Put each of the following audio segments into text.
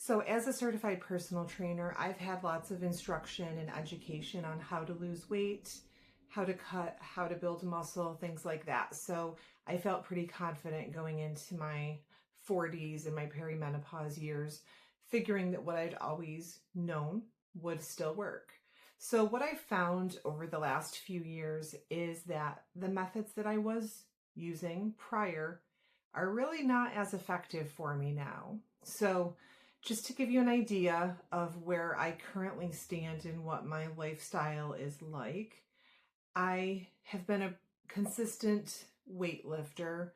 So as a certified personal trainer, I've had lots of instruction and education on how to lose weight, how to cut, how to build muscle, things like that. So I felt pretty confident going into my 40s and my perimenopause years, figuring that what I'd always known would still work. So what I found over the last few years is that the methods that I was using prior are really not as effective for me now. So just to give you an idea of where I currently stand and what my lifestyle is like, I have been a consistent weightlifter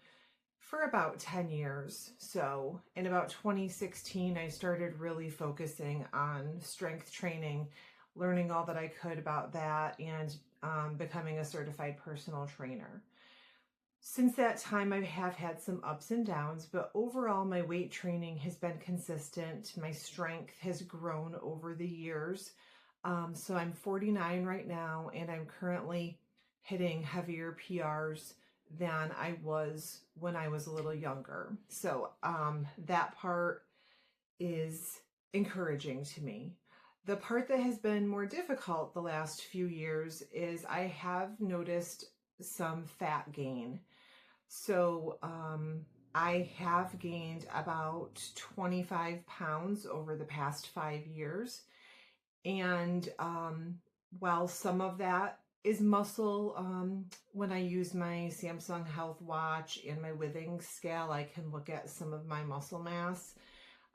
for about 10 years. So in about 2016, I started really focusing on strength training, learning all that I could about that, and becoming a certified personal trainer. Since that time, I have had some ups and downs, but overall my weight training has been consistent. My strength has grown over the years. So I'm 49 right now, and I'm currently hitting heavier PRs than I was when I was a little younger. So that part is encouraging to me. The part that has been more difficult the last few years is I have noticed some fat gain. So I have gained about 25 pounds over the past 5 years. And while some of that is muscle, when I use my Samsung Health Watch and my Withings scale, I can look at some of my muscle mass.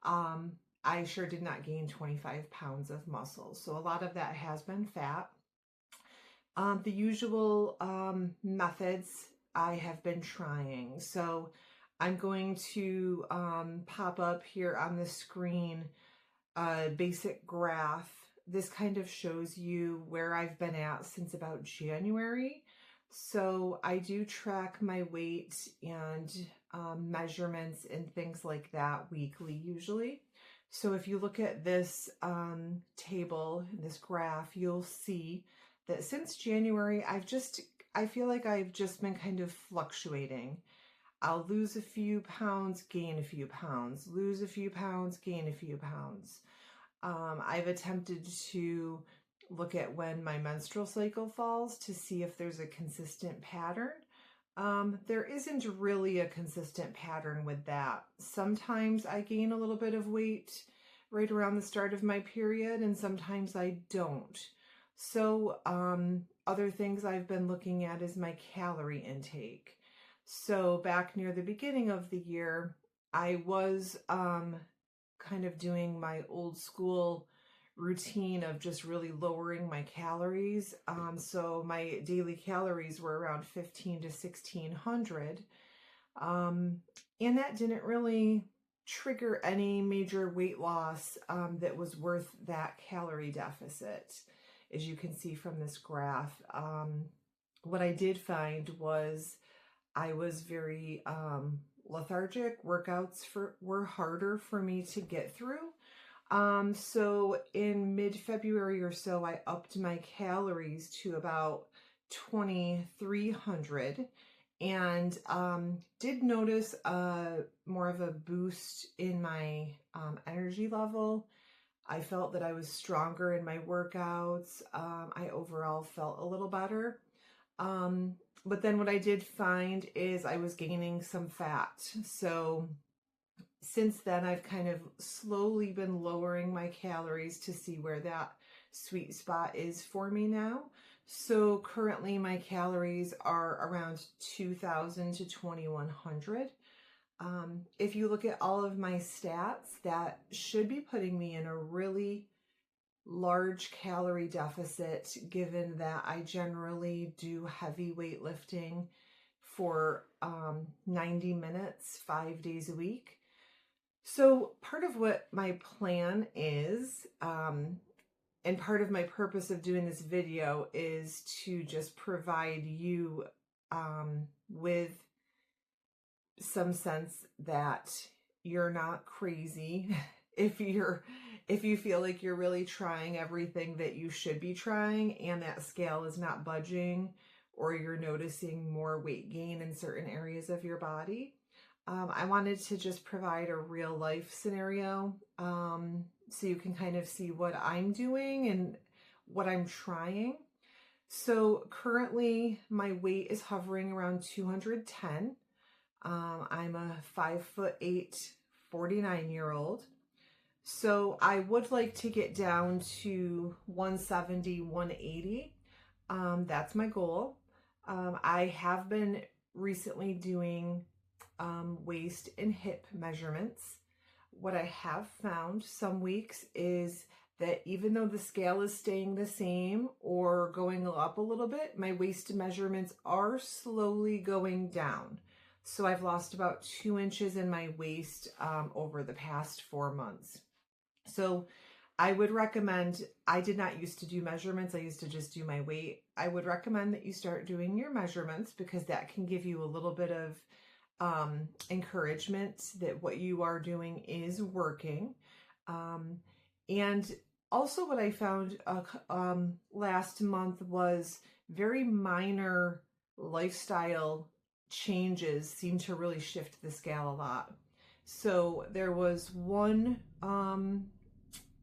I sure did not gain 25 pounds of muscle. So a lot of that has been fat. The usual methods I have been trying. So I'm going to pop up here on the screen a basic graph. This kind of shows you where I've been at since about January. So I do track my weight and measurements and things like that weekly usually. So if you look at this table, this graph, you'll see that since January, I feel like I've just been kind of fluctuating. I'll lose a few pounds, gain a few pounds, lose a few pounds, gain a few pounds. I've attempted to look at when my menstrual cycle falls to see if there's a consistent pattern. There isn't really a consistent pattern with that. Sometimes I gain a little bit of weight right around the start of my period, and sometimes I don't. So other things I've been looking at is my calorie intake. So back near the beginning of the year, I was kind of doing my old school routine of just really lowering my calories. So my daily calories were around 15 to 1600. And that didn't really trigger any major weight loss that was worth that calorie deficit. As you can see from this graph, what I did find was I was very lethargic. Workouts were harder for me to get through. So in mid-February or so, I upped my calories to about 2,300 and did notice more of a boost in my energy level. I felt that I was stronger in my workouts. I overall felt a little better. But then what I did find is I was gaining some fat. So since then, I've kind of slowly been lowering my calories to see where that sweet spot is for me now. So currently my calories are around 2,000 to 2,100. If you look at all of my stats, that should be putting me in a really large calorie deficit, given that I generally do heavy weightlifting for 90 minutes, 5 days a week. So part of what my plan is, and part of my purpose of doing this video is to just provide you with some sense that you're not crazy if you feel like you're really trying everything that you should be trying and that scale is not budging, or you're noticing more weight gain in certain areas of your body. I wanted to just provide a real life scenario so you can kind of see what I'm doing and what I'm trying. So currently my weight is hovering around 210. I'm a 5'8", 49-year-old. So I would like to get down to 170, 180. That's my goal. I have been recently doing waist and hip measurements. What I have found some weeks is that even though the scale is staying the same or going up a little bit, my waist measurements are slowly going down. So I've lost about 2 inches in my waist over the past 4 months. So I would recommend, I did not used to do measurements. I used to just do my weight. I would recommend that you start doing your measurements because that can give you a little bit of encouragement that what you are doing is working. And also what I found last month was very minor lifestyle changes seem to really shift the scale a lot. So there was one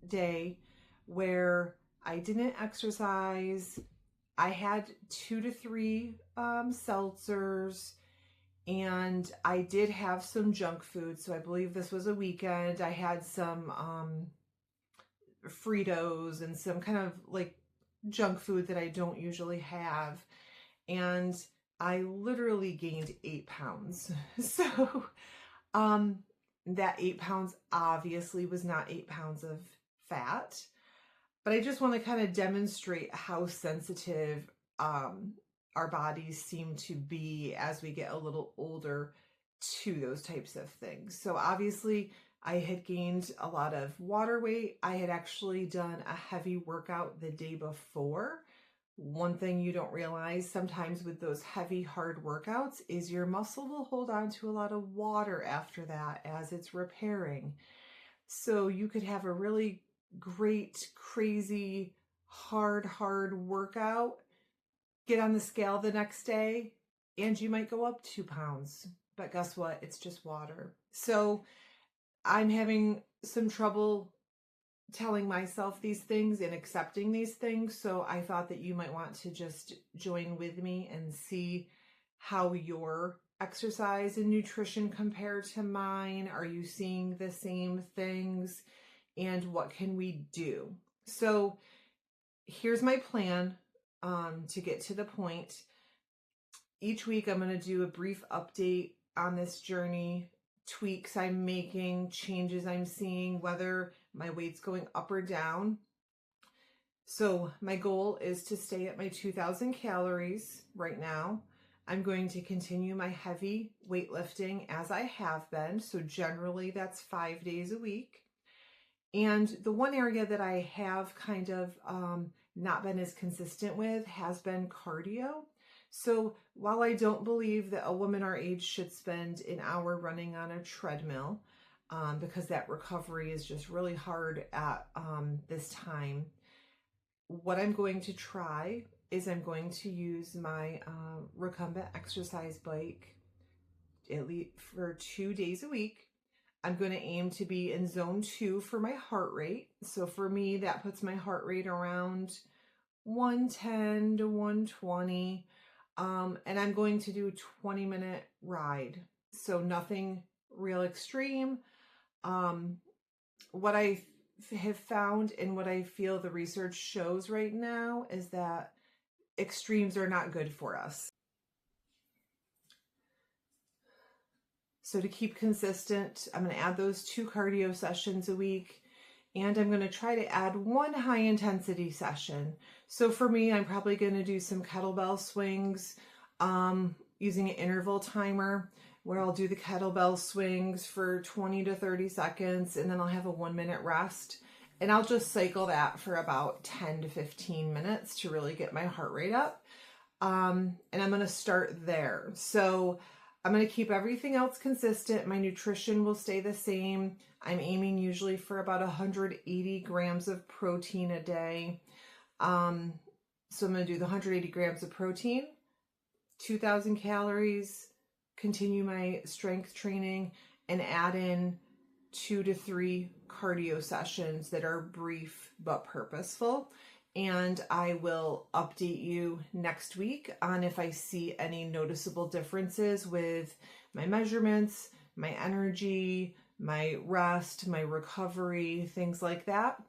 day where I didn't exercise. I had 2 to 3 seltzers, and I did have some junk food. So I believe this was a weekend. I had some Fritos and some kind of like junk food that I don't usually have. And I literally gained 8 pounds. So that 8 pounds obviously was not 8 pounds of fat, but I just want to kind of demonstrate how sensitive our bodies seem to be as we get a little older to those types of things. So obviously I had gained a lot of water weight. I had actually done a heavy workout the day before. One thing you don't realize sometimes with those heavy, hard workouts is your muscle will hold on to a lot of water after that as it's repairing. So you could have a really great, crazy, hard workout, get on the scale the next day, and you might go up 2 pounds. But guess what? It's just water. So I'm having some trouble telling myself these things and accepting these things. So I thought that you might want to just join with me and see how your exercise and nutrition compare to mine. Are you seeing the same things? And what can we do? So here's my plan to get to the point. Each week I'm going to do a brief update on this journey, tweaks I'm making, changes I'm seeing, whether my weight's going up or down. So my goal is to stay at my 2,000 calories right now. I'm going to continue my heavy weightlifting as I have been. So generally that's 5 days a week. And the one area that I have kind of not been as consistent with has been cardio. So while I don't believe that a woman our age should spend an hour running on a treadmill, because that recovery is just really hard at this time, what I'm going to try is I'm going to use my recumbent exercise bike at least for 2 days a week. I'm going to aim to be in zone 2 for my heart rate. So for me, that puts my heart rate around 110 to 120. And I'm going to do a 20-minute ride. So nothing real extreme. What I have found and what I feel the research shows right now is that extremes are not good for us. So to keep consistent, I'm going to add those 2 cardio sessions a week, and I'm going to try to add 1 high intensity session. So for me, I'm probably going to do some kettlebell swings using an interval timer where I'll do the kettlebell swings for 20 to 30 seconds, and then I'll have a 1-minute rest. And I'll just cycle that for about 10 to 15 minutes to really get my heart rate up. And I'm going to start there. So I'm going to keep everything else consistent. My nutrition will stay the same. I'm aiming usually for about 180 grams of protein a day. So I'm going to do the 180 grams of protein, 2,000 calories, continue my strength training and add in 2 to 3 cardio sessions that are brief but purposeful. And I will update you next week on if I see any noticeable differences with my measurements, my energy, my rest, my recovery, things like that.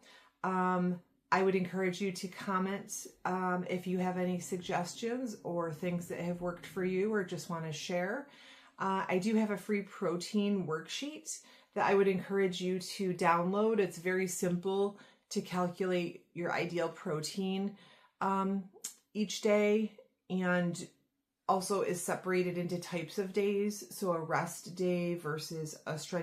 I would encourage you to comment if you have any suggestions or things that have worked for you or just want to share. I do have a free protein worksheet that I would encourage you to download. It's very simple to calculate your ideal protein each day, and also is separated into types of days. So a rest day versus a strength